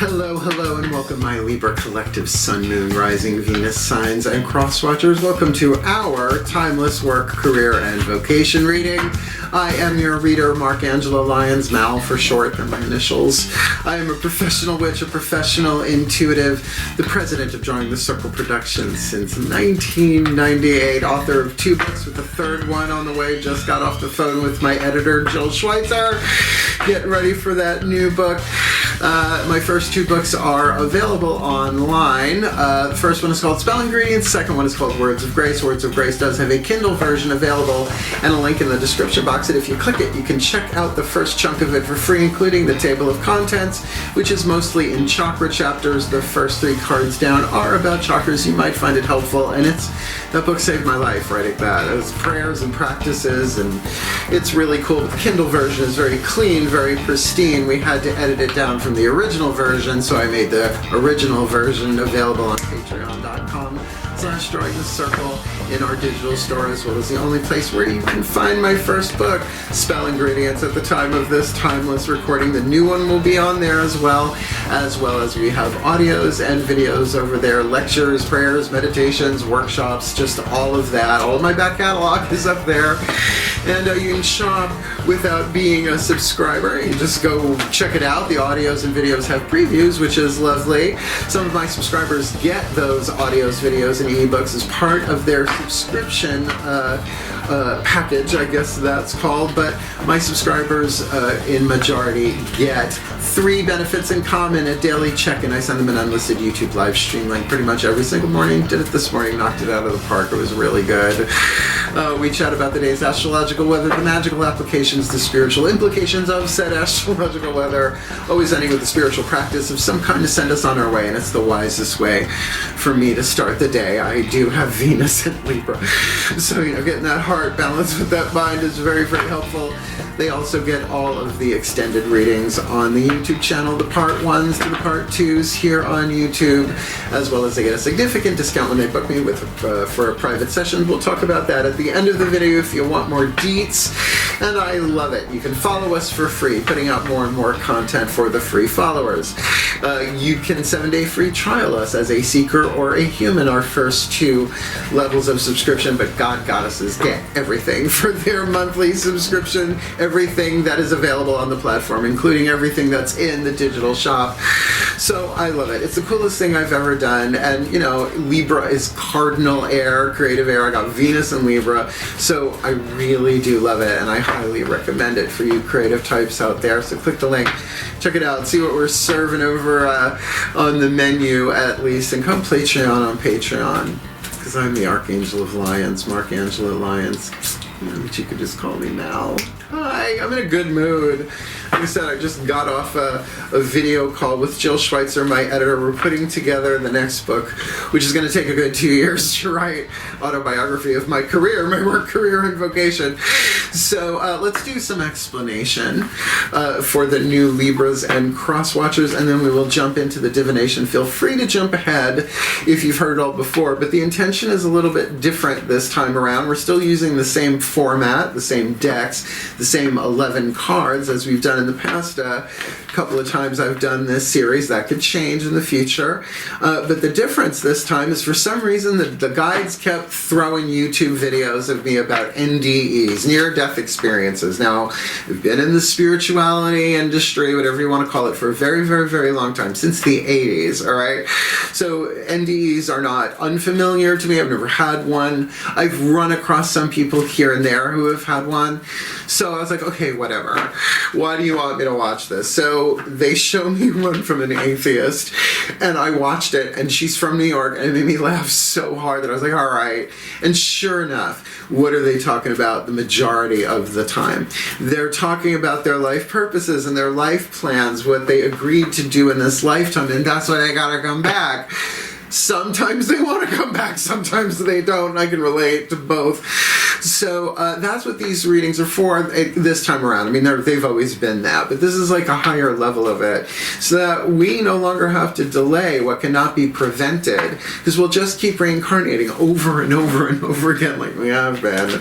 Hello, hello, and welcome my Libra collective Sun, Moon, Rising, Venus signs and cross-watchers. Welcome to our timeless work, career, and vocation reading. I am your reader, Mark-Angela Lyons, Mal for short, they're my initials. I am a professional witch, a professional intuitive, the president of Drawing the Circle Productions since 1998, author of 2 books with the 3rd one on the way, just got off the phone with my editor, Jill Schweitzer, getting ready for that new book. My first 2 books are available online. The first one is called Spell Ingredients, the second one is called Words of Grace. Words of Grace does have a Kindle version available and a link in the description box, and if you click it, you can check out the first chunk of it for free, including the table of contents, which is mostly in chakra chapters. The first 3 cards down are about chakras. You might find it helpful, and that book saved my life writing that. It was prayers and practices, and it's really cool. But the Kindle version is very clean, very pristine. We had to edit it down from the original version, so I made the original version available on patreon.com/Drawing the Circle in our digital store, as well as the only place where you can find my first book, Spell Ingredients, at the time of this timeless recording. The new one will be on there as well as we have audios and videos over there, lectures, prayers, meditations, workshops, just all of that. All of my back catalog is up there, and you can shop without being a subscriber. You just go check it out. The audios and videos have previews, which is lovely. Some of my subscribers get those audios, videos, and ebooks as part of their subscription package, I guess that's called, but my subscribers in majority get 3 benefits in common: a daily check-in. I send them an unlisted YouTube live stream link pretty much every single morning. Did it this morning, knocked it out of the park. It was really good. We chat about the day's astrological weather, the magical applications, the spiritual implications of said astrological weather, always ending with a spiritual practice of some kind to send us on our way, and it's the wisest way for me to start the day. I do have Venus in Libra, so getting that heart balanced with that mind is very, very helpful. They also get all of the extended readings on the YouTube channel, the part 1s to the part 2s here on YouTube, as well as they get a significant discount when they book me for a private session. We'll talk about that at the end of the video if you want more deets, and I love it. You can follow us for free, putting out more and more content for the free followers. You can 7-day free trial us as a seeker or a human, our first 2 levels of subscription, but God Goddesses get everything for their monthly subscription, everything that is available on the platform, including everything that's in the digital shop. So I love it. It's the coolest thing I've ever done, and Libra is cardinal air, creative air. I got Venus in Libra, so I really do love it, and I highly recommend it for you creative types out there. So click the link, check it out, see what we're serving over on the menu at least, and come Patreon on Patreon, because I'm the Archangel of Lions, Mark-Angela Lyons. But you could just call me Mal. Hi, I'm in a good mood. Like I said, I just got off a video call with Jill Schweitzer, my editor. We're putting together the next book, which is going to take a good 2 years to write. Autobiography of my career, my work, career, and vocation. So let's do some explanation for the new Libras and cross-watchers, and then we will jump into the divination. Feel free to jump ahead if you've heard it all before, but the intention is a little bit different this time around. We're still using the same format, the same decks, the same 11 cards as we've done in the past couple of times I've done this series. That could change in the future, but the difference this time is, for some reason, the guides kept throwing YouTube videos of me about NDEs, near-death experiences. Now, I've been in the spirituality industry, whatever you want to call it, for a very, very, very long time, since the 80s, all right? So NDEs are not unfamiliar to me. I've never had one. I've run across some people here and there who have had one. So I was like, okay, whatever. Why do you want me to watch this? So they show me one from an atheist, and I watched it, and she's from New York, and it made me laugh so hard that I was like, all right. And sure enough, what are they talking about the majority of the time? They're talking about their life purposes and their life plans, what they agreed to do in this lifetime, and that's why they gotta come back. Sometimes they want to come back, sometimes they don't. I can relate to both. So that's what these readings are for this time around. I mean, they've always been that, but this is like a higher level of it, so that we no longer have to delay what cannot be prevented, because we'll just keep reincarnating over and over and over again like we have been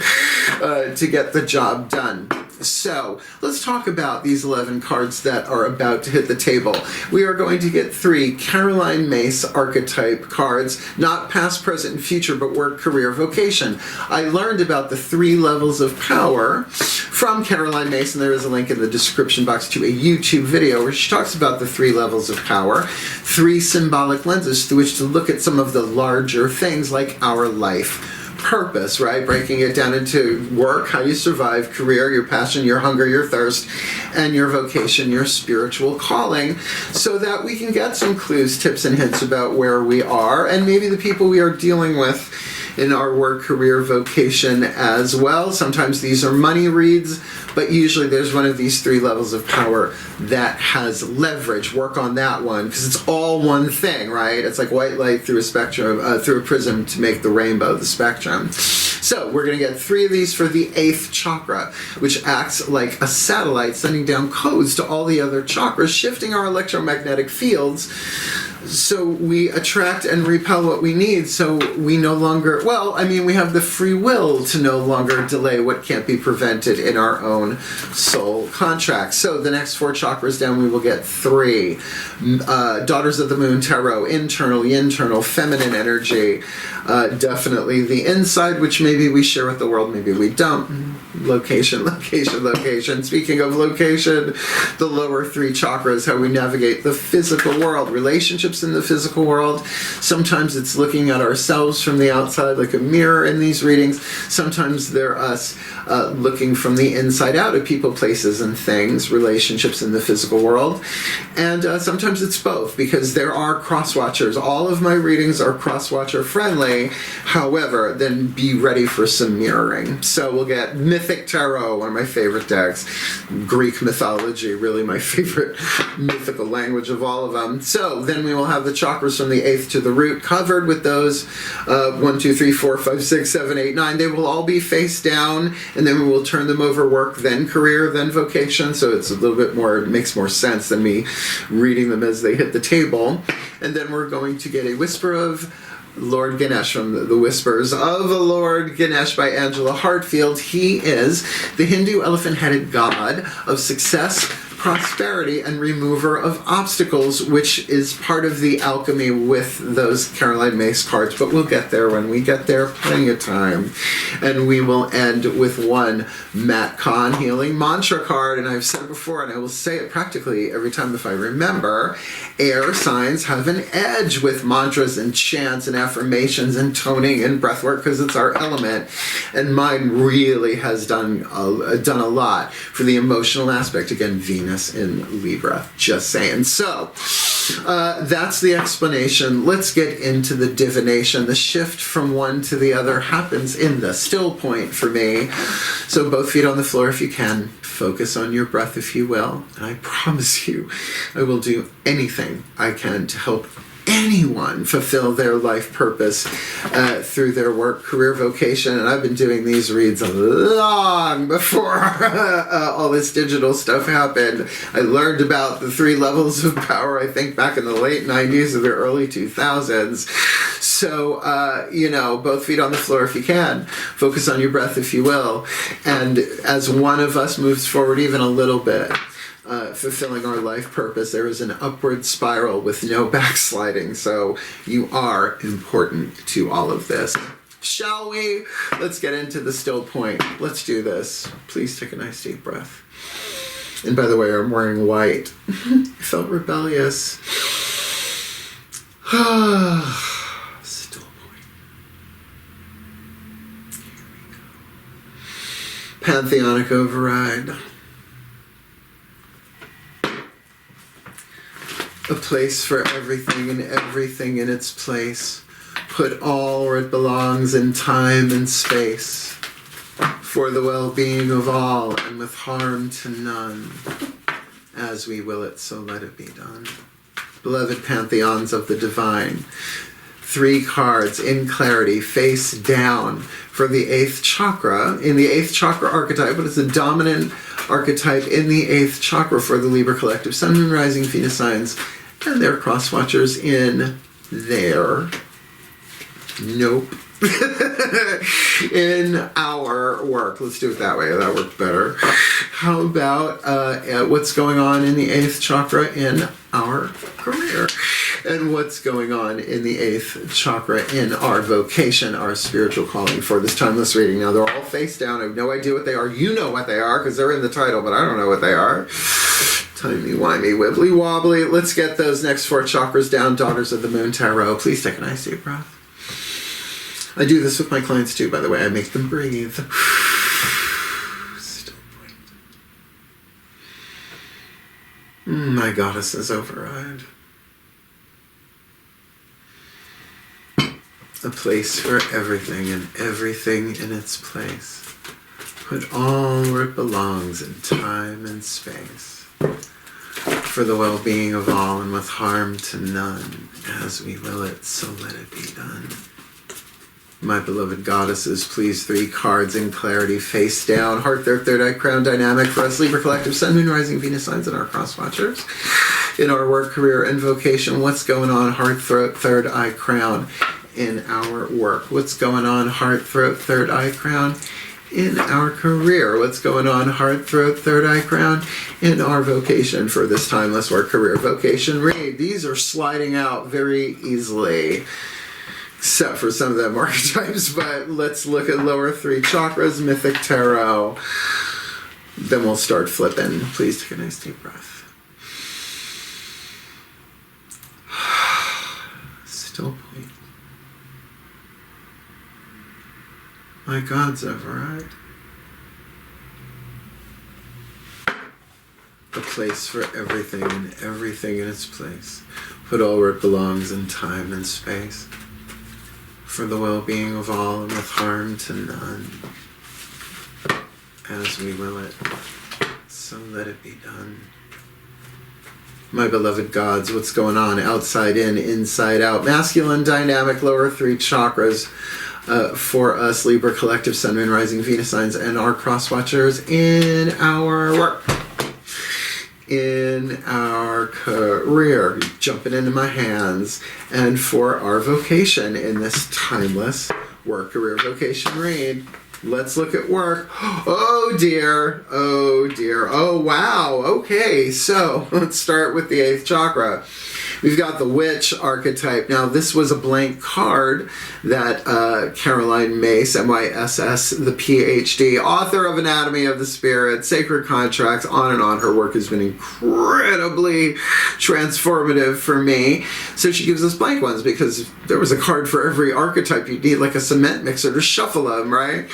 to get the job done. So let's talk about these 11 cards that are about to hit the table. We are going to get 3 Caroline Myss archetype cards, not past, present, and future, but work, career, vocation. I learned about the 3 levels of power from Caroline Myss, and there is a link in the description box to a YouTube video where she talks about the 3 levels of power, 3 symbolic lenses through which to look at some of the larger things like our life purpose, right? Breaking it down into work, how you survive, career, your passion, your hunger, your thirst, and your vocation, your spiritual calling, so that we can get some clues, tips, and hints about where we are and maybe the people we are dealing with in our work, career, vocation as well. Sometimes these are money reads, but usually there's one of these 3 levels of power that has leverage. Work on that one, because it's all one thing, right? It's like white light through a spectrum, through a prism to make the rainbow, the spectrum. So we're going to get 3 of these for the 8th chakra, which acts like a satellite sending down codes to all the other chakras, shifting our electromagnetic fields so we attract and repel what we need, so we no longer, we have the free will to no longer delay what can't be prevented in our own soul contract. So the next 4 chakras down, we will get 3. Daughters of the Moon Tarot, internal, internal, feminine energy. Definitely the inside, which maybe we share with the world, maybe we don't. Location, location, location. Speaking of location, the lower 3 chakras, how we navigate the physical world, relationships in the physical world. Sometimes it's looking at ourselves from the outside like a mirror in these readings. Sometimes they're us looking from the inside out at people, places, and things, relationships in the physical world. And sometimes it's both, because there are cross-watchers. All of my readings are cross-watcher friendly. However, then be ready for some mirroring. So we'll get Mythic Tarot, one of my favorite decks. Greek mythology, really my favorite mythical language of all of them. So then we will have the chakras from the 8th to the root covered with those 1, 2, 3, 4, 5, 6, 7, 8, 9. They will all be face down, and then we will turn them over work, then career, then vocation. So it's a little bit more, it makes more sense than me reading them as they hit the table. And then we're going to get a whisper of Lord Ganesha from the Whispers of the Lord Ganesha by Angela Hartfield. He is the Hindu elephant-headed god of success, prosperity, and remover of obstacles, which is part of the alchemy with those Caroline Myss cards. But we'll get there when we get there, plenty of time. And we will end with one Matt Kahn healing mantra card. And I've said it before, and I will say it practically every time if I remember. Air signs have an edge with mantras and chants and affirmations and toning and breathwork, because it's our element. And mine really has done a lot for the emotional aspect. Again, Venus in Libra, just saying. So that's the explanation. Let's get into the divination. The shift from one to the other happens in the still point for me. So both feet on the floor if you can. Focus on your breath if you will. And I promise you, I will do anything I can to help anyone fulfill their life purpose through their work, career, vocation. And I've been doing these reads long before all this digital stuff happened. I learned about the 3 levels of power, I think, back in the late 90s or the early 2000s. So, both feet on the floor if you can. Focus on your breath if you will. And as one of us moves forward even a little bit, fulfilling our life purpose, there is an upward spiral with no backsliding. So you are important to all of this. Shall we? Let's get into the still point. Let's do this. Please take a nice deep breath. And by the way, I'm wearing white. I felt rebellious. Still point. Here we go. Pantheonic override. A place for everything and everything in its place. Put all where it belongs in time and space. For the well-being of all and with harm to none. As we will it, so let it be done. Beloved pantheons of the divine. 3 cards in clarity, face down for the 8th chakra. In the 8th chakra archetype, but it's a dominant archetype in the 8th chakra for the Libra collective. Sun, Moon, Rising, Venus signs. And their cross-watchers in there. Nope. in our work. Let's do it that way. That worked better. How about what's going on in the 8th chakra in our career? And what's going on in the 8th chakra in our vocation, our spiritual calling for this timeless reading? Now, they're all face down. I have no idea what they are. You know what they are because they're in the title, but I don't know what they are. Timey-wimey, wibbly-wobbly. Let's get those next 4 chakras down. Daughters of the Moon Tarot. Please take a nice deep breath. I do this with my clients too, by the way. I make them breathe. Still breathe. My goddesses override. A place for everything and everything in its place. Put all where it belongs in time and space. For the well-being of all and with harm to none. As we will it, so let it be done. My beloved goddesses, please 3 cards in clarity, face down, heart, third eye, crown dynamic for us, Libra Collective, Sun, Moon, Rising, Venus signs, and our cross watchers. In our work, career, and vocation, what's going on, heart, throat, third eye, crown, in our work? What's going on, heart, throat, third eye, crown, in our career? What's going on, heart, throat, third eye, crown, in our vocation for this timeless work, career, vocation read? These are sliding out very easily, except for some of them archetypes, but let's look at lower 3 chakras, Mythic Tarot. Then we'll start flipping. Please take a nice deep breath. Still point. My gods override. A place for everything and everything in its place. Put all where it belongs in time and space. For the well-being of all and with harm to none. As we will it, so let it be done. My beloved gods, what's going on? Outside in, inside out. Masculine dynamic, lower 3 chakras for us, Libra Collective, Sun, Moon, Rising, Venus signs, and our cross watchers in our work. In our career, jumping into my hands, and for our vocation in this timeless work, career, vocation read. Let's look at work. Oh dear, oh dear, oh wow, okay, so let's start with the 8th chakra. We've got the witch archetype. Now, this was a blank card that Caroline Mace, M-Y-S-S, the PhD, author of Anatomy of the Spirit, Sacred Contracts, on and on. Her work has been incredibly transformative for me. So she gives us blank ones because there was a card for every archetype. You'd need like a cement mixer to shuffle them, right?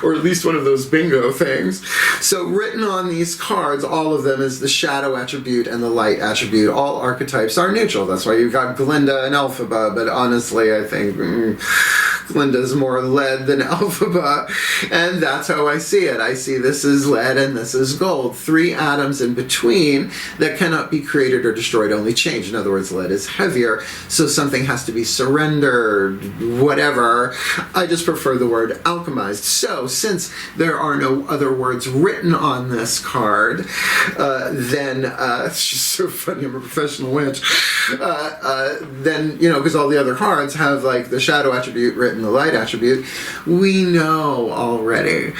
Or at least one of those bingo things. So written on these cards, all of them is the shadow attribute and the light attribute. All archetypes are neutral. That's why you've got Glinda and Elphaba, but honestly, I think Glinda's more lead than Elphaba, and that's how I see it. I see this as lead and this is gold. 3 atoms in between that cannot be created or destroyed, only change. In other words, lead is heavier, so something has to be surrendered, whatever. I just prefer the word alchemized. So, since there are no other words written on this card, then, it's just so funny, I'm a professional witch. Then, you know, because all the other cards have like the shadow attribute written, the light attribute, we know already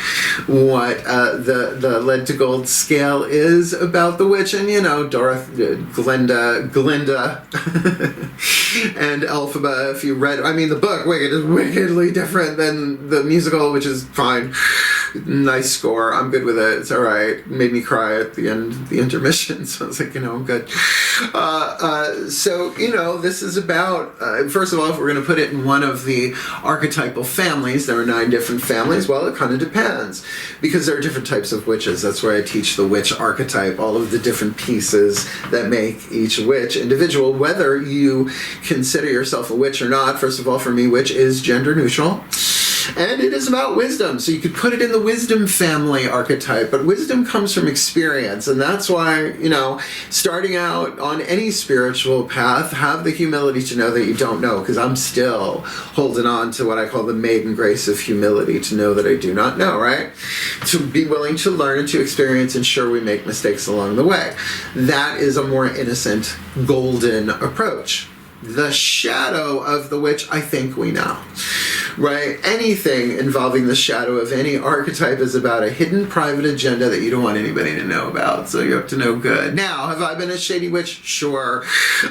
what the lead to gold scale is about the witch. And, you know, Glinda, and Elphaba, if you read, I mean, the book, Wicked, is wickedly different than the musical, which is fine. Nice score. I'm good with it. It's all right. Made me cry at the end of the intermission. So I was like, you know, I'm good. So, you know, this is about, first of all, if we're going to put it in one of the archetypal families, there are 9 different families. Well, it kind of depends because there are different types of witches. That's why I teach the witch archetype, all of the different pieces that make each witch individual, whether you consider yourself a witch or not. First of all, for me, witch is gender neutral. And it is about wisdom, so you could put it in the wisdom family archetype, but wisdom comes from experience, and that's why, you know, starting out on any spiritual path, have the humility to know that you don't know, because I'm still holding on to what I call the maiden grace of humility, to know that I do not know, right? To be willing to learn and to experience, and sure, we make mistakes along the way. That is a more innocent, golden approach. The shadow of the witch, I think we know. right? Anything involving the shadow of any archetype is about a hidden private agenda that you don't want anybody to know about, so you have to know good. Now, have I been a shady witch? Sure.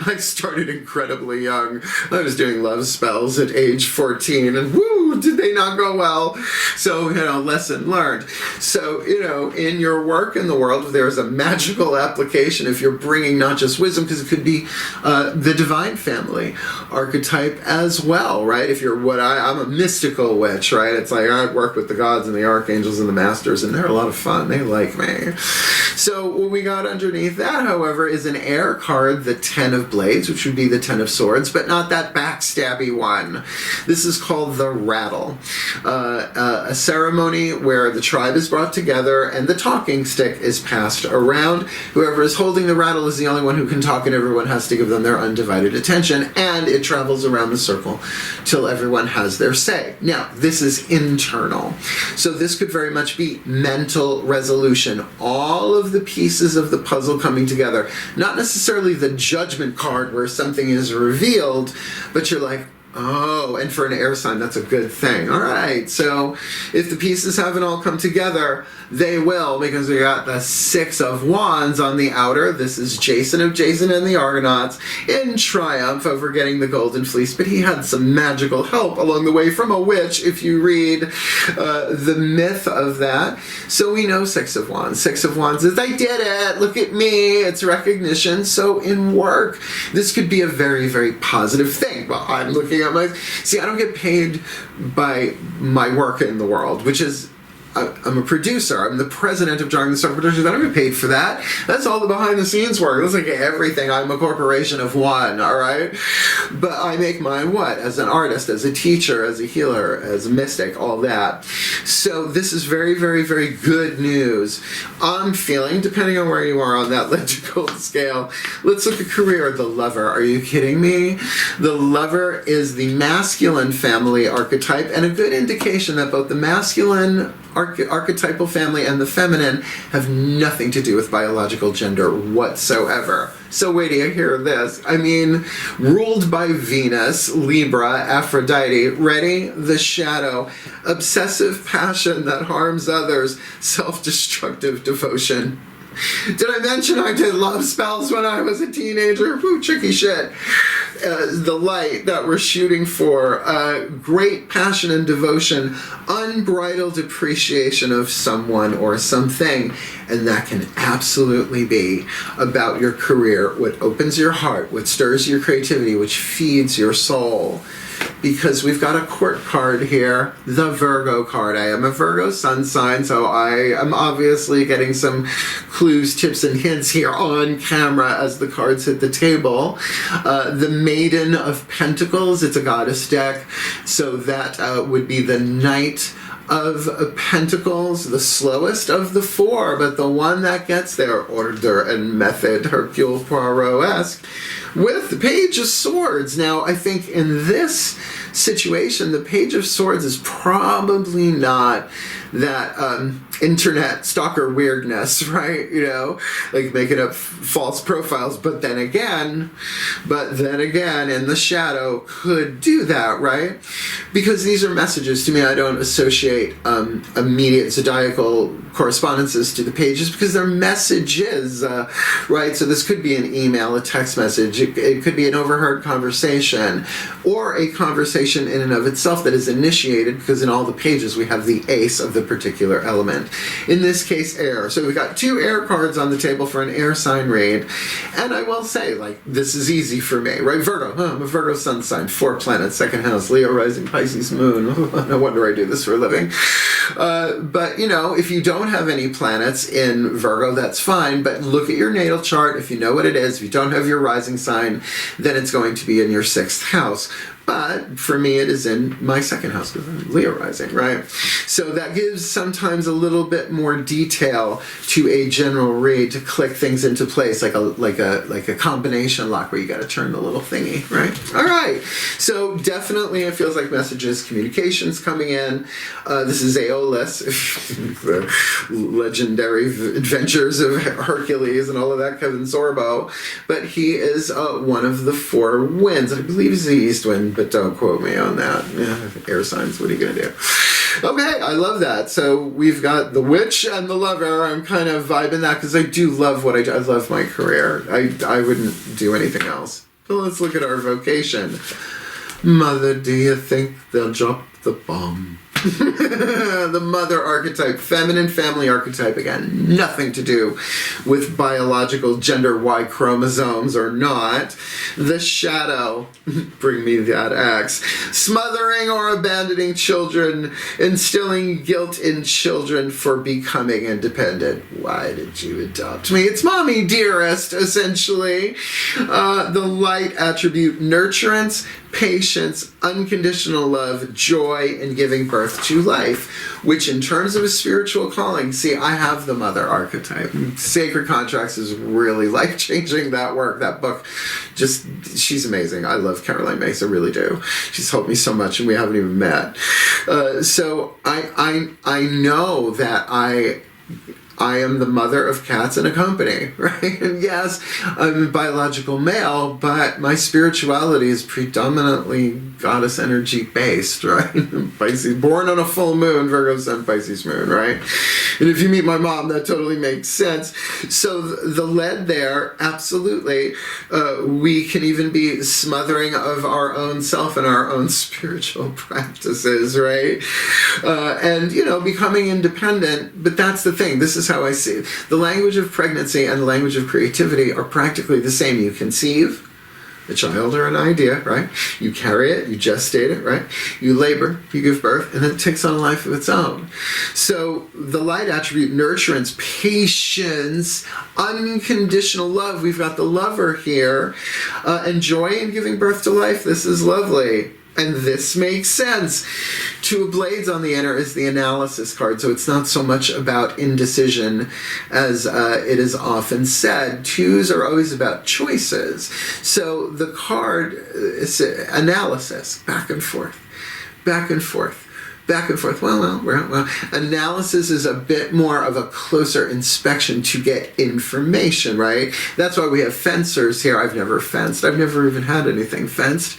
I started incredibly young. I was doing love spells at age 14, and woo, did they not go well? So, lesson learned. So, in your work in the world, there's a magical application if you're bringing not just wisdom, because it could be the divine family archetype as well, right? If you're I'm a mystical witch, right? It's like I work with the gods and the archangels and the masters, and they're a lot of fun. They like me. So what we got underneath that, however, is an air card, the 10 of blades, which would be the 10 of swords, but not that backstabby one. This is called the rattle, a ceremony where the tribe is brought together and the talking stick is passed around. Whoever is holding the rattle is the only one who can talk, and everyone has to give them their undivided attention, and it travels around the circle till everyone has their say. Now, this is internal. So this could very much be mental resolution. All of the pieces of the puzzle coming together. Not necessarily the judgment card where something is revealed, but you're like, oh, and for an air sign, that's a good thing. All right, so if the pieces haven't all come together, they will, because we got the 6 of Wands on the outer. This is Jason of Jason and the Argonauts in triumph over getting the golden fleece, but he had some magical help along the way from a witch, if you read the myth of that. So we know 6 of Wands. 6 of Wands is, I did it, look at me, it's recognition. So in work, this could be a very, very positive thing. Well, I'm looking at I don't get paid by my work in the world, which is, I'm a producer. I'm the president of Jarring the Circle Productions. I don't get paid for that. That's all the behind the scenes work. That's like everything. I'm a corporation of one, all right? But I make mine what? As an artist, as a teacher, as a healer, as a mystic, all that. So this is very, very, very good news. I'm feeling, depending on where you are on that logical scale, let's look at career. The lover. Are you kidding me? The lover is the masculine family archetype, and a good indication that both the masculine archetypal family and the feminine have nothing to do with biological gender whatsoever. So wait till you hear this. I mean, ruled by Venus, Libra, Aphrodite, ready? The shadow, obsessive passion that harms others, self-destructive devotion. Did I mention I did love spells when I was a teenager? Ooh, tricky shit. The light that we're shooting for, great passion and devotion, unbridled appreciation of someone or something, and that can absolutely be about your career, what opens your heart, what stirs your creativity, which feeds your soul. Because we've got a court card here, the Virgo card. I am a Virgo sun sign, so I am obviously getting some clues, tips, and hints here on camera as the cards hit the table. The Maiden of Pentacles, it's a goddess deck, so that would be the Knight of Pentacles, the slowest of the 4, but the one that gets there, order and method, Hercule Poirot-esque, with the Page of Swords. Now, I think in this situation, the Page of Swords is probably not that internet stalker weirdness, right? Like making up false profiles, but then again, in the shadow could do that, right? Because these are messages to me. I don't associate immediate zodiacal correspondences to the pages because they're messages, right? So this could be an email, a text message, it could be an overheard conversation, or a conversation in and of itself that is initiated, because in all the pages we have the ace of the particular element. In this case, air. So we've got 2 air cards on the table for an air sign read. And I will say, this is easy for me, right? Virgo. I'm a Virgo sun sign, 4 planets, 2nd house, Leo rising, Pisces moon. No wonder I do this for a living. But, if you don't have any planets in Virgo, that's fine. But look at your natal chart. If you know what it is, if you don't have your rising sign, then it's going to be in your 6th house. But for me, it is in my 2nd house because I'm Leo rising, right? So that gives sometimes a little bit more detail to a general read to click things into place, like a combination lock where you got to turn the little thingy, right? All right. So definitely, it feels like messages, communications coming in. This is Aeolus, the legendary adventures of Hercules and all of that, Kevin Sorbo. But he is one of the 4 winds. I believe he's the east wind. but don't quote me on that. Air signs, what are you going to do? Okay, I love that. So we've got the witch and the lover. I'm kind of vibing that because I do love what I do. I love my career. I wouldn't do anything else. So let's look at our vocation. Mother, do you think they'll drop the bomb? The mother archetype, feminine family archetype, again, nothing to do with biological gender Y chromosomes or not. The shadow, bring me that X, smothering or abandoning children, instilling guilt in children for becoming independent. Why did you adopt me? It's mommy dearest, essentially. The light attribute, nurturance, patience, unconditional love, joy, and giving birth to life, which in terms of a spiritual calling, see, I have the mother archetype. Sacred Contracts is really life-changing, that work, that book. Just, she's amazing. I love Caroline Myss, I really do. She's helped me so much, and we haven't even met. So I know that I am the mother of cats in a company, right? And yes, I'm a biological male, but my spirituality is predominantly goddess energy based, right? Pisces, born on a full moon, Virgo Sun, Pisces moon, right? And if you meet my mom, that totally makes sense. So the lead there, absolutely, we can even be smothering of our own self and our own spiritual practices, right? And, becoming independent, but that's the thing. This is how I see it. The language of pregnancy and the language of creativity are practically the same. You conceive a child or an idea, right? You carry it, you gestate it, right? You labor, you give birth, and then it takes on a life of its own. So the light attribute, nurturance, patience, unconditional love. We've got the lover here. And joy in giving birth to life. This is lovely. And this makes sense. Two of Blades on the inner is the analysis card, so it's not so much about indecision as it is often said. Twos are always about choices. So the card is analysis, back and forth, back and forth. Back and forth. Well. Analysis is a bit more of a closer inspection to get information, right? That's why we have fencers here. I've never fenced. I've never even had anything fenced.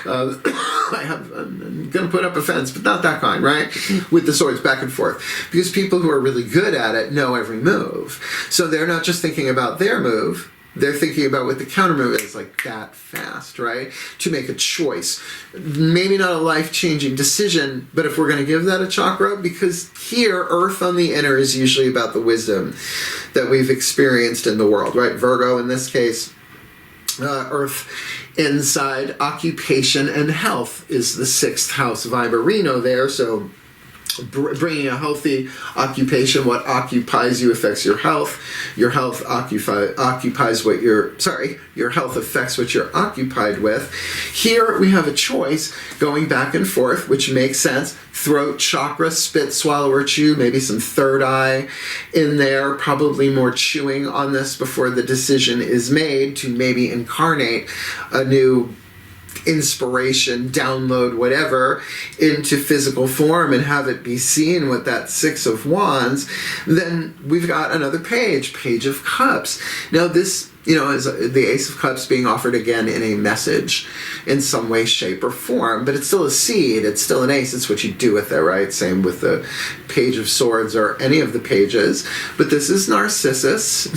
I'm going to put up a fence, but not that kind, right? With the swords back and forth. Because people who are really good at it know every move. So they're not just thinking about their move. They're thinking about what the counter move is, like that fast, right? To make a choice. Maybe not a life-changing decision, but if we're going to give that a chakra, because here, Earth on the inner is usually about the wisdom that we've experienced in the world, right? Virgo, in this case, Earth inside, occupation and health is the 6th house vibarino there, so bringing a healthy occupation. What occupies you affects your health. Your health occupies what your health affects what you're occupied with. Here we have a choice going back and forth, which makes sense. Throat chakra, spit, swallow, or chew, maybe some third eye in there, probably more chewing on this before the decision is made to maybe incarnate a new inspiration, download, whatever, into physical form and have it be seen with that 6 of Wands. Then we've got another Page of Cups. Now this, is the Ace of Cups being offered again in a message in some way, shape, or form, but it's still a seed, it's still an ace, it's what you do with it, right? Same with the Page of Swords or any of the pages. But this is Narcissus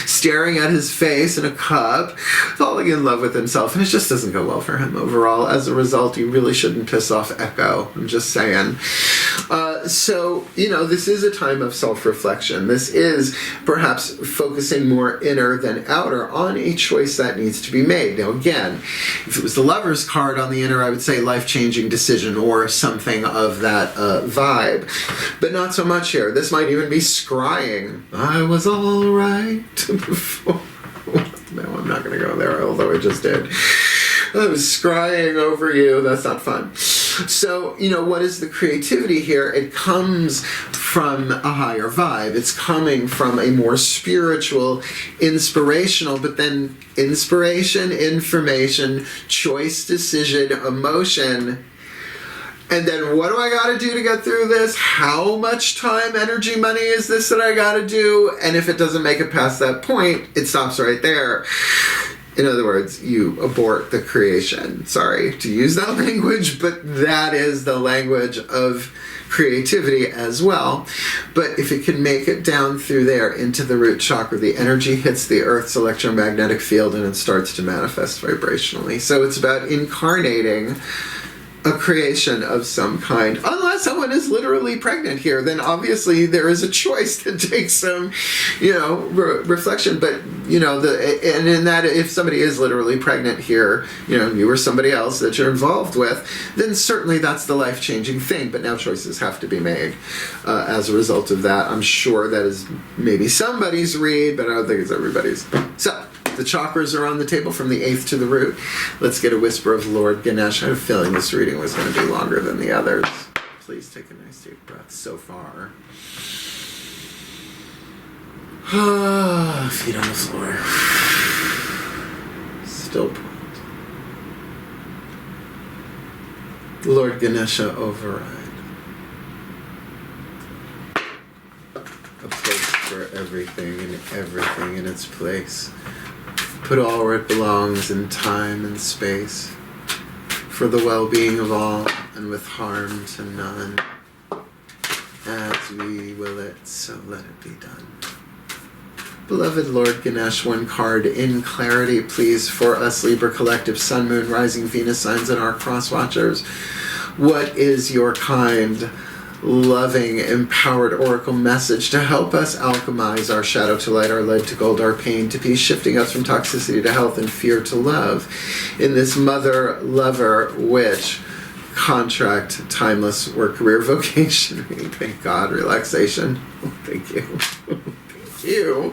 staring at his face in a cup, falling in love with himself, and it just doesn't go well for him overall. As a result, you really shouldn't piss off Echo. I'm just saying. So, this is a time of self-reflection. This is perhaps focusing more inner than outer on a choice that needs to be made. Now, again, if it was the Lover's card on the inner, I would say life-changing decision or something of that vibe. But not so much here. This might even be scrying. I was all right before. No, I'm not going to go there, although I just did. I was scrying over you. That's not fun. So, what is the creativity here? It comes from a higher vibe. It's coming from a more spiritual, inspirational, but then inspiration, information, choice, decision, emotion. And then what do I got to do to get through this? How much time, energy, money is this that I got to do? And if it doesn't make it past that point, it stops right there. In other words, you abort the creation. Sorry to use that language, but that is the language of creativity as well. But if it can make it down through there into the root chakra, the energy hits the Earth's electromagnetic field and it starts to manifest vibrationally. So it's about incarnating a creation of some kind. Unless someone is literally pregnant here, then obviously there is a choice to take some, reflection. But, and in that, if somebody is literally pregnant here, you or somebody else that you're involved with, then certainly that's the life-changing thing. But now choices have to be made as a result of that. I'm sure that is maybe somebody's read, but I don't think it's everybody's. So, the chakras are on the table from the 8th to the root. Let's get a whisper of Lord Ganesha. I had a feeling this reading was going to be longer than the others. Please take a nice deep breath so far. Feet on the floor. Still point. Lord Ganesha, override. A place for everything and everything in its place. Put all where it belongs in time and space, for the well-being of all and with harm to none. As we will it, so let it be done. Beloved Lord Ganesh, one card in clarity, please, for us Libra Collective, Sun, Moon, Rising, Venus signs, and our cross-watchers. What is your kind, loving, empowered oracle message to help us alchemize our shadow to light, our lead to gold, our pain to peace, shifting us from toxicity to health and fear to love in this mother, lover, witch, contract, timeless work-career-vocation? Thank God, relaxation. Thank you. You.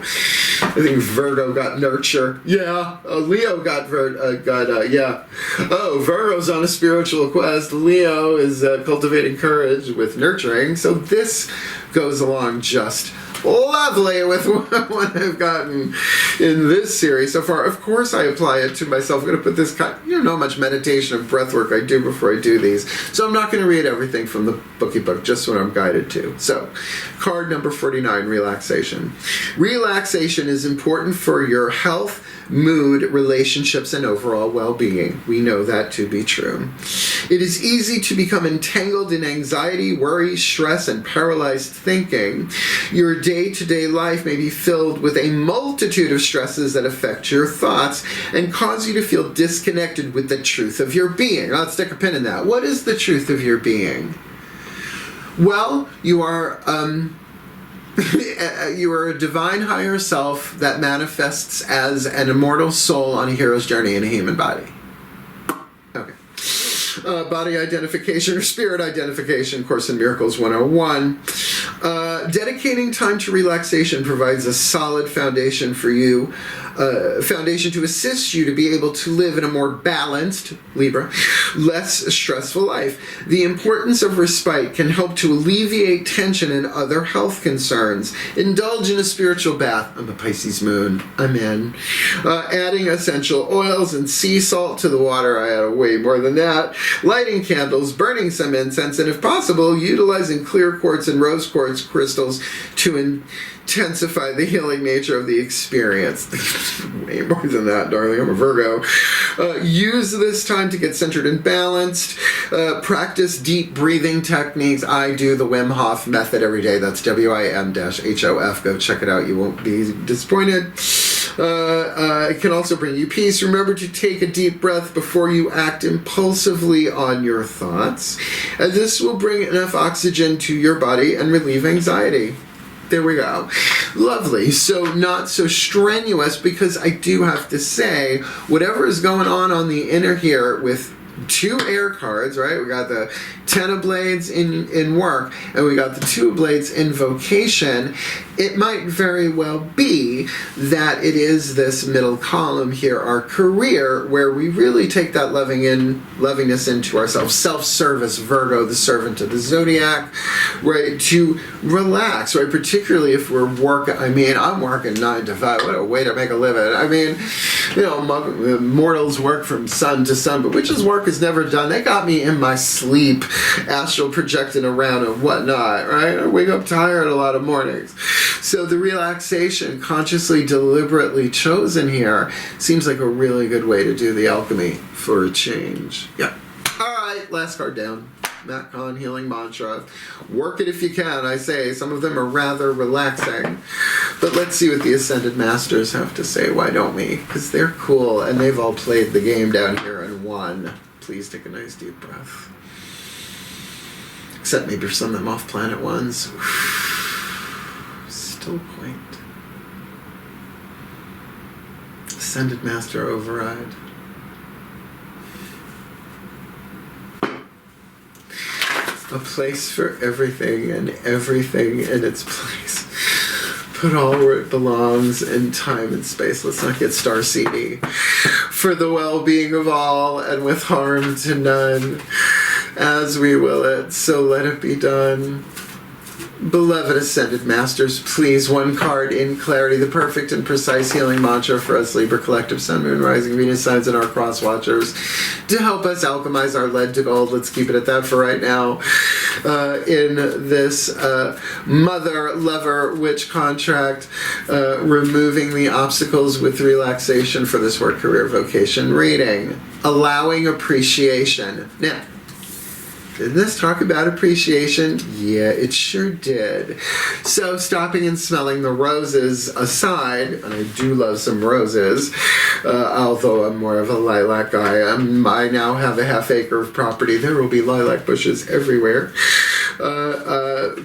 I think Virgo got nurture. Yeah. Leo got yeah. Oh, Virgo's on a spiritual quest. Leo is cultivating courage with nurturing. So this goes along just lovely with what I've gotten in this series so far. Of course, I apply it to myself. I'm going to put this you don't know how much meditation and breath work I do before I do these. So I'm not going to read everything from the bookie book, just what I'm guided to. So, card number 49, relaxation. Relaxation is important for your health, mood, relationships, and overall well-being. We know that to be true. It is easy to become entangled in anxiety, worry, stress, and paralyzed thinking. Your day-to-day life may be filled with a multitude of stresses that affect your thoughts and cause you to feel disconnected with the truth of your being. Let's stick a pin in that. What is the truth of your being? Well, you are you are a divine higher self that manifests as an immortal soul on a hero's journey in a human body. Okay. Body identification or spirit identification, Course in Miracles 101. Dedicating time to relaxation provides a solid foundation for you, foundation to assist you to be able to live in a more balanced, Libra, less stressful life. The importance of respite can help to alleviate tension and other health concerns. Indulge in a spiritual bath. I'm a Pisces moon. I'm in. Adding essential oils and sea salt to the water. I add way more than that. Lighting candles, burning some incense, and if possible, utilizing clear quartz and rose quartz crystals to intensify the healing nature of the experience. Way more than that, darling. I'm a Virgo. Use this time to get centered and balanced. Practice deep breathing techniques. I do the Wim Hof method every day. That's WIM-HOF. Go check it out. You won't be disappointed. It can also bring you peace. Remember to take a deep breath before you act impulsively on your thoughts. And this will bring enough oxygen to your body and relieve anxiety. There we go. Lovely. So not so strenuous, because I do have to say, whatever is going on the inner here with 2 air cards, right? We got the 10 of blades in work, and we got the 2 of blades in vocation. It might very well be that it is this middle column here, our career, where we really take that lovingness into ourselves. Self-service, Virgo, the servant of the zodiac, right? To relax, right? Particularly if we're working. I mean, I'm working 9 to 5. What a way to make a living. I mean, mortals work from sun to sun, but witches' work is never done. They got me in my sleep, astral projecting around and whatnot, right? I wake up tired a lot of mornings. So the relaxation, consciously, deliberately chosen here, seems like a really good way to do the alchemy for a change. Yeah. All right, last card down. Matt Kahn, Healing Mantra. Work it if you can, I say. Some of them are rather relaxing. But let's see what the Ascended Masters have to say. Why don't we? Because they're cool, and they've all played the game down here and won. Please take a nice deep breath. Except maybe for some of them off-planet ones. Still quaint. Ascended Master Override. A place for everything and everything in its place. Put all where it belongs in time and space. Let's not get star-seedy. For the well-being of all and with harm to none. As we will it, so let it be done. Beloved Ascended Masters, please, one card in clarity, the perfect and precise healing mantra for us Libra Collective Sun, Moon, Rising, Venus signs, and our cross watchers to help us alchemize our lead to gold. Let's keep it at that for right now. In this mother, lover, witch contract, removing the obstacles with relaxation for this Work-Career-Vocation reading. Allowing appreciation. Now, did this talk about appreciation? Yeah, it sure did. So stopping and smelling the roses aside, and I do love some roses, although I'm more of a lilac guy. I now have a half-acre of property. There will be lilac bushes everywhere. But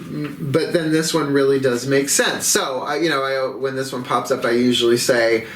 then this one really does make sense. So, when this one pops up, I usually say,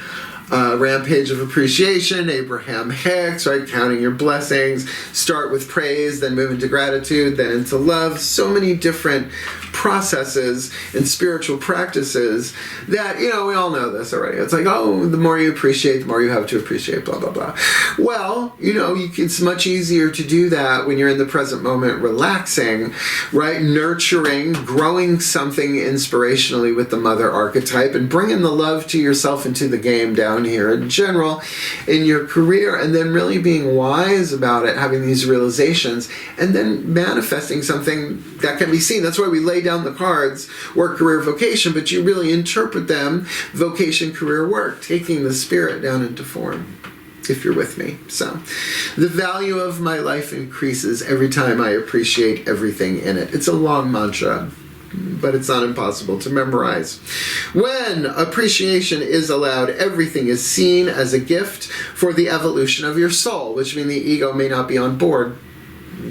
Rampage of Appreciation, Abraham Hicks, right? Counting your blessings. Start with praise, then move into gratitude, then into love. So many different processes and spiritual practices that, we all know this already. It's like, the more you appreciate, the more you have to appreciate, blah, blah, blah. Well, it's much easier to do that when you're in the present moment relaxing, right? Nurturing, growing something inspirationally with the mother archetype and bringing the love to yourself and to the game down here in general in your career, and then really being wise about it, having these realizations, and then manifesting something that can be seen. That's why we lay down the cards, work, career, vocation, but you really interpret them, vocation, career, work, taking the spirit down into form, if you're with me. So, the value of my life increases every time I appreciate everything in it. It's a long mantra, but it's not impossible to memorize. When appreciation is allowed, everything is seen as a gift for the evolution of your soul, which means the ego may not be on board,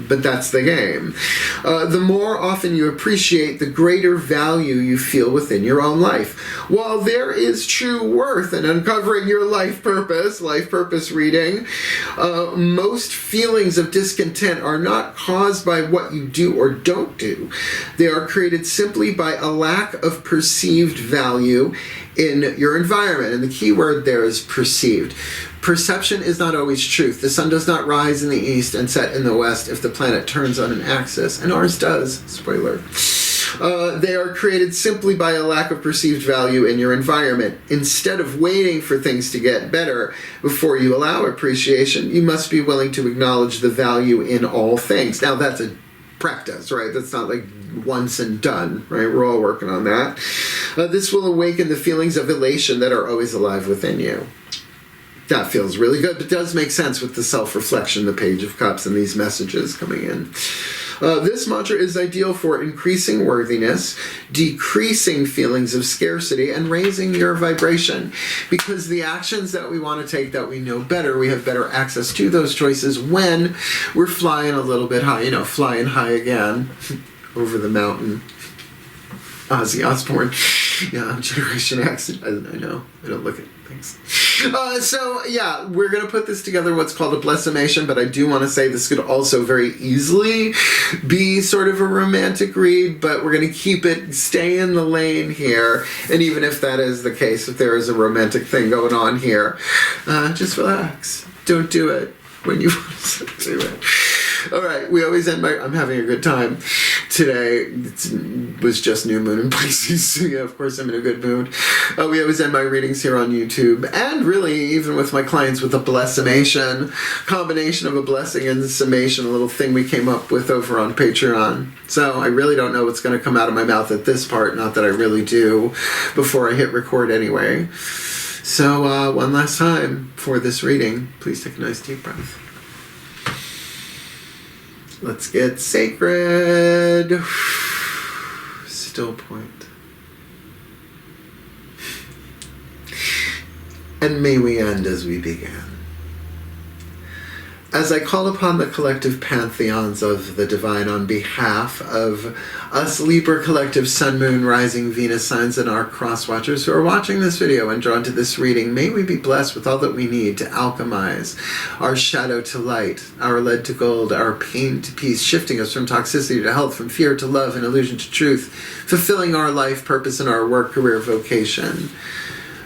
but that's the game. The more often you appreciate, the greater value you feel within your own life. While there is true worth in uncovering your life purpose reading, most feelings of discontent are not caused by what you do or don't do. They are created simply by a lack of perceived value in your environment. And the key word there is perceived. Perception is not always truth. The sun does not rise in the east and set in the west if the planet turns on an axis, and ours does. Spoiler. They are created simply by a lack of perceived value in your environment. Instead of waiting for things to get better before you allow appreciation, you must be willing to acknowledge the value in all things. Now, that's a practice, right? That's not like once and done, right? We're all working on that. This will awaken the feelings of elation that are always alive within you. That feels really good, but does make sense with the self-reflection, the Page of Cups, and these messages coming in. This mantra is ideal for increasing worthiness, decreasing feelings of scarcity, and raising your vibration. Because the actions that we want to take that we know better, we have better access to those choices when we're flying a little bit high, flying high again over the mountain. Ozzy Osbourne. Yeah, I'm Generation X. I know. I don't look at things. We're going to put this together, what's called a blessimation, but I do want to say this could also very easily be sort of a romantic read, but we're going to stay in the lane here. And even if that is the case, if there is a romantic thing going on here, just relax. Don't do it when you want to do it. All right, we always end I'm having a good time today. It was just new moon in Pisces, so yeah, of course I'm in a good mood. We always end my readings here on YouTube, and really even with my clients, with a blessimation, combination of a blessing and a summation, a little thing we came up with over on Patreon. So I really don't know what's going to come out of my mouth at this part, not that I really do, before I hit record anyway. So one last time for this reading, please take a nice deep breath. Let's get sacred. Still point. And may we end as we began. As I call upon the collective pantheons of the divine on behalf of us Libra collective Sun, Moon, Rising, Venus signs and our cross-watchers who are watching this video and drawn to this reading, may we be blessed with all that we need to alchemize our shadow to light, our lead to gold, our pain to peace, shifting us from toxicity to health, from fear to love and illusion to truth, fulfilling our life purpose and our work, career, vocation.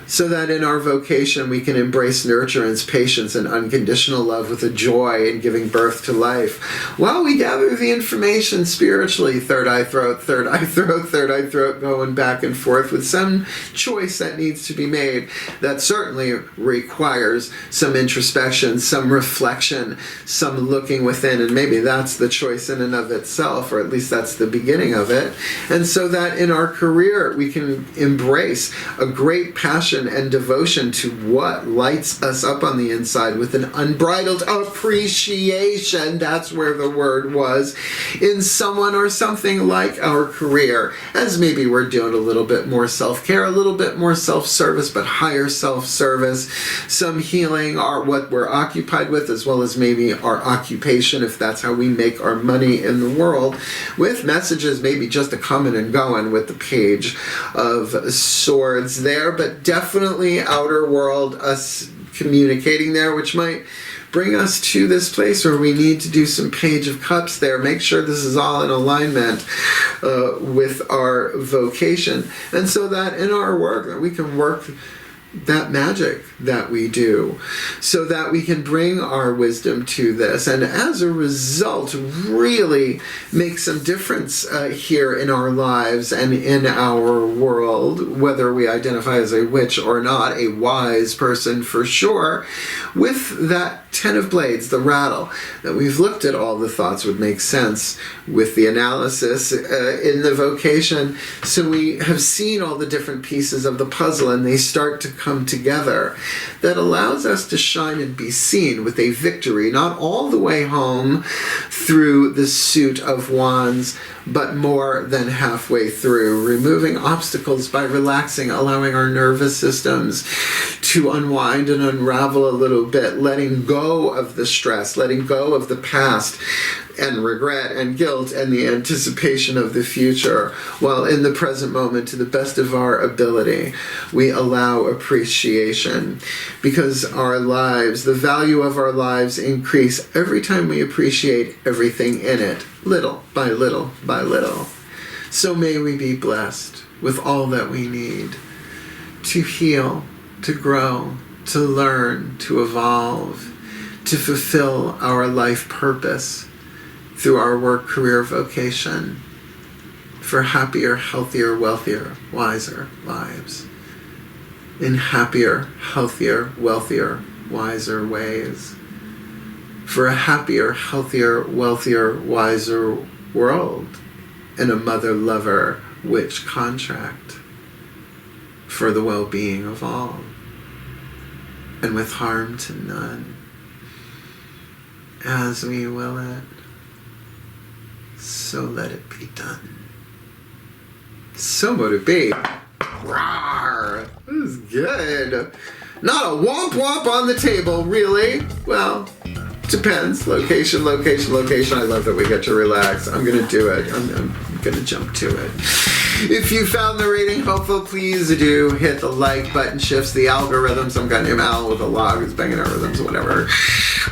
So that in our vocation we can embrace nurturance, patience, and unconditional love with a joy in giving birth to life. While we gather the information spiritually, third eye throat, third eye throat, third eye throat, going back and forth with some choice that needs to be made that certainly requires some introspection, some reflection, some looking within, and maybe that's the choice in and of itself, or at least that's the beginning of it. And so that in our career we can embrace a great passion and devotion to what lights us up on the inside with an unbridled appreciation, that's where the word was, in someone or something like our career, as maybe we're doing a little bit more self-care, a little bit more self-service, but higher self-service, some healing, what we're occupied with, as well as maybe our occupation, if that's how we make our money in the world, with messages maybe just a coming and going with the Page of Swords there, but definitely outer world, us communicating there, which might bring us to this place where we need to do some Page of Cups there. Make sure this is all in alignment with our vocation. And so that in our work, that we can work that magic that we do, so that we can bring our wisdom to this, and as a result really make some difference here in our lives and in our world, whether we identify as a witch or not, a wise person for sure, with that Ten of Blades, the rattle, that we've looked at all the thoughts would make sense with the analysis in the vocation, so we have seen all the different pieces of the puzzle and they start to come together. That allows us to shine and be seen with a victory, not all the way home through the suit of wands, but more than halfway through, removing obstacles by relaxing, allowing our nervous systems to unwind and unravel a little bit, letting go of the stress, letting go of the past and regret and guilt and the anticipation of the future, while in the present moment, to the best of our ability, we allow appreciation, because our lives, the value of our lives, increase every time we appreciate everything in it, little by little by little. So may we be blessed with all that we need to heal, to grow, to learn, to evolve, to fulfill our life purpose through our work, career, vocation, for happier, healthier, wealthier, wiser lives, in happier, healthier, wealthier, wiser ways, for a happier, healthier, wealthier, wiser world, and a mother-lover witch contract for the well-being of all, and with harm to none, as we will it. So let it be done. So mote it be. Rawr! This is good. Not a womp womp on the table, really. Well, depends. Location, location, location. I love that we get to relax. I'm going to do it. I'm going to jump to it. If you found the reading helpful, please do hit the like button. Shifts the algorithms. I'm going to Al with a log. It's banging algorithms or whatever.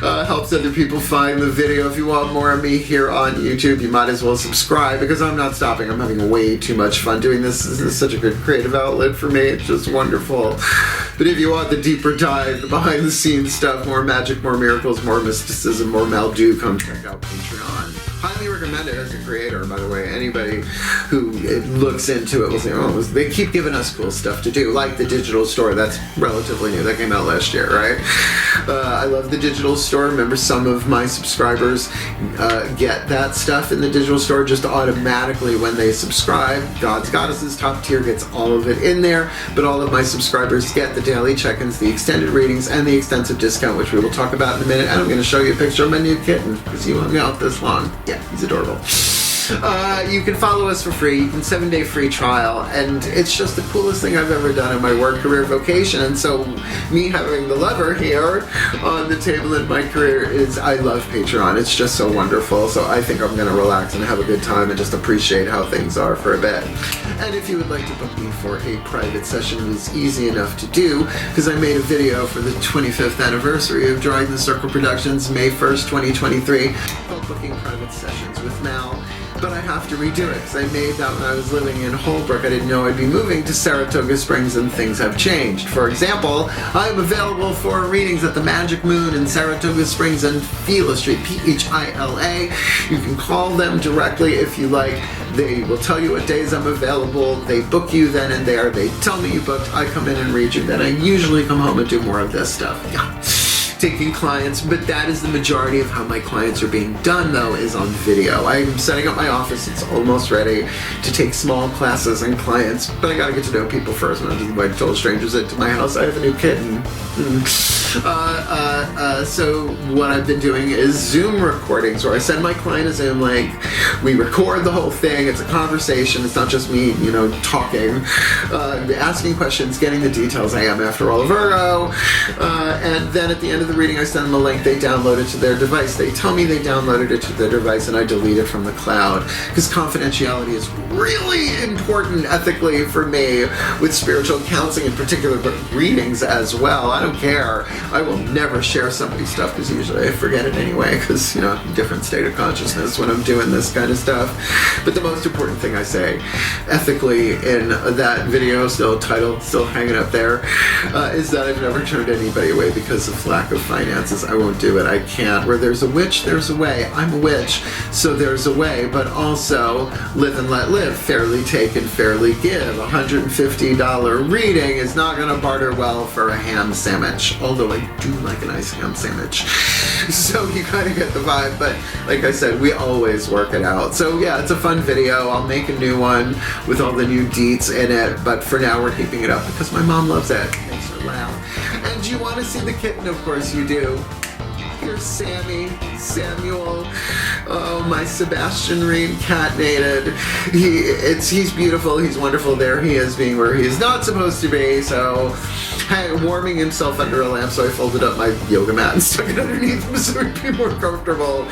helps other people find the video. If you want more of me here on YouTube, you might as well subscribe, because I'm not stopping. I'm having way too much fun doing this. This is such a good creative outlet for me. It's just wonderful. But if you want the deeper dive, the behind the scenes stuff, more magic, more miracles, more mysticism, more Maldu, come check out Patreon. Highly recommend it as a creator, by the way. Anybody who looks into it will say, oh, they keep giving us cool stuff to do, like the digital store. That's relatively new. That came out last year, right? I love the digital store. Remember, some of my subscribers get that stuff in the digital store just automatically when they subscribe. Gods, Goddesses, top tier gets all of it in there, but all of my subscribers get the daily check-ins, the extended readings, and the extensive discount, which we will talk about in a minute. And I'm going to show you a picture of my new kitten, because he hung out this long. Yeah, he's adorable. You can follow us for free. You can 7-day free trial, and it's just the coolest thing I've ever done in my work-career-vocation. And so me having the lever here on the table in my career is, I love Patreon. It's just so wonderful. So I think I'm going to relax and have a good time and just appreciate how things are for a bit. And if you would like to book me for a private session, it is easy enough to do, because I made a video for the 25th anniversary of Drawing the Circle Productions, May 1st, 2023, called Booking Private Sessions with Mal. But I have to redo it, because I made that when I was living in Holbrook. I didn't know I'd be moving to Saratoga Springs, and things have changed. For example, I'm available for readings at the Magic Moon in Saratoga Springs and Phila Street, Phila. You can call them directly if you like. They will tell you what days I'm available. They book you then and there. They tell me you booked. I come in and read you. Then I usually come home and do more of this stuff. Yeah. Taking clients, but that is the majority of how my clients are being done, though, is on video. I'm setting up my office. It's almost ready to take small classes and clients, but I gotta get to know people first. I'm not just inviting total strangers into my house. I have a new kitten. So what I've been doing is Zoom recordings, where I send my client a Zoom link. We record the whole thing. It's a conversation. It's not just me, talking, asking questions, getting the details. I am, after all, a Virgo. And then at the end of the reading, I send them a link. They download it to their device. They tell me they downloaded it to their device, and I delete it from the cloud, because confidentiality is really important ethically for me with spiritual counseling in particular, but readings as well. I don't care. I will never share somebody's stuff, because usually I forget it anyway, because, different state of consciousness when I'm doing this kind of stuff. But the most important thing I say ethically in that video, still hanging up there, is that I've never turned anybody away because of lack of finances. I won't do it. I can't. Where there's a witch, there's a way. I'm a witch, so there's a way. But also, live and let live. Fairly take and fairly give. $150 reading is not going to barter well for a ham sandwich. Although I do like a nice ham sandwich. So you kind of get the vibe. But like I said, we always work it out. So yeah, it's a fun video. I'll make a new one with all the new deets in it. But for now, we're keeping it up because my mom loves it. It makes her laugh. And you want to see the kitten? Of course you do. Here's Samuel. Oh, my Sebastian reincarnated. He's beautiful. He's wonderful. There he is, being where he is not supposed to be. So, warming himself under a lamp. So I folded up my yoga mat and stuck it underneath him so he'd be more comfortable.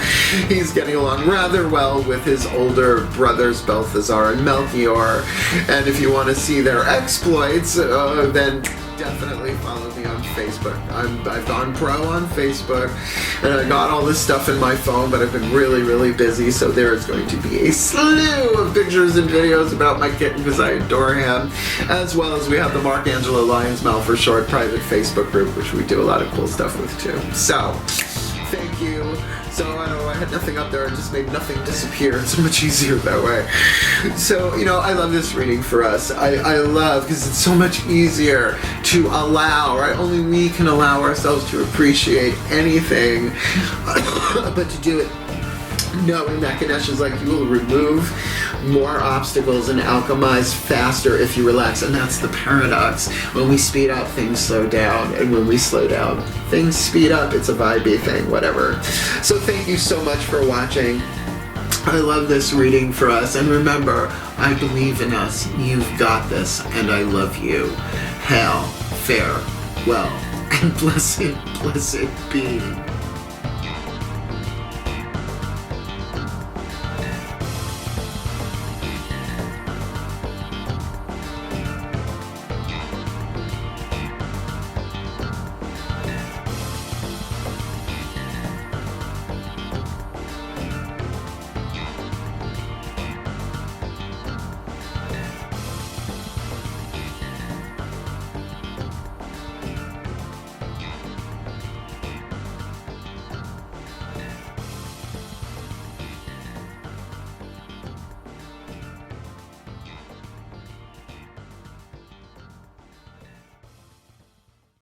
He's getting along rather well with his older brothers, Balthazar and Melchior. And if you want to see their exploits, then definitely follow me on Facebook. I've gone pro on Facebook, and I got all this stuff in my phone, but I've been really, really busy, so there is going to be a slew of pictures and videos about my kitten, because I adore him, as well as we have the Mark Angelo Lions Mouth for Short private Facebook group, which we do a lot of cool stuff with too. So, thank you. So I had nothing up there. I just made nothing disappear. It's much easier that way. So, I love this reading for us. I love, because it's so much easier to allow, right? Only we can allow ourselves to appreciate anything, but to do it knowing that Ganesha's like, you will remove more obstacles and alchemize faster if you relax. And that's the paradox. When we speed up, things slow down. And when we slow down, things speed up. It's a vibey thing, whatever. So thank you so much for watching. I love this reading for us. And remember, I believe in us. You've got this. And I love you. Hail, farewell, and blessed be.